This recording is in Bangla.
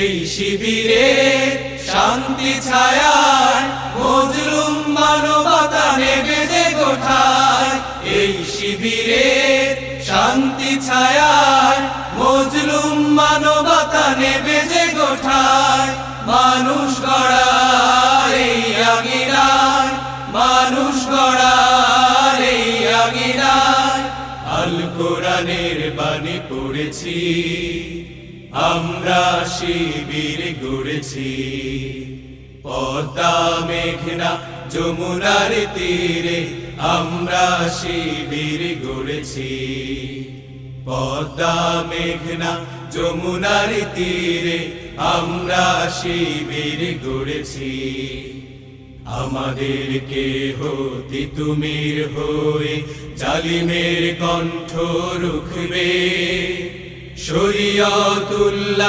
এই শিবিরে শান্তি ছায়ায় মজলুম মানবতা নেবে যে গোঠায়। এই শিবিরে শান্তি ছায়ায় মজলুম মানবতা নেবে যে গোঠায়। মানুষ গড়ার এই আঙিনায়, মানুষ গড়ার এই আঙিনায় আল কোরআনের বাণী পড়েছি, আমরা শিবির গড়েছি। পদ্মা মেঘনা যমুনার তীরে আমরা শিবির গড়েছি। পদ্মা মেঘনা যমুনার তীরে আমরা শিবির গড়েছি। আমাদেরকে হতে তুমির হয়ে জালিমের কণ্ঠ রুখবে, শরীয়তুল্লাহ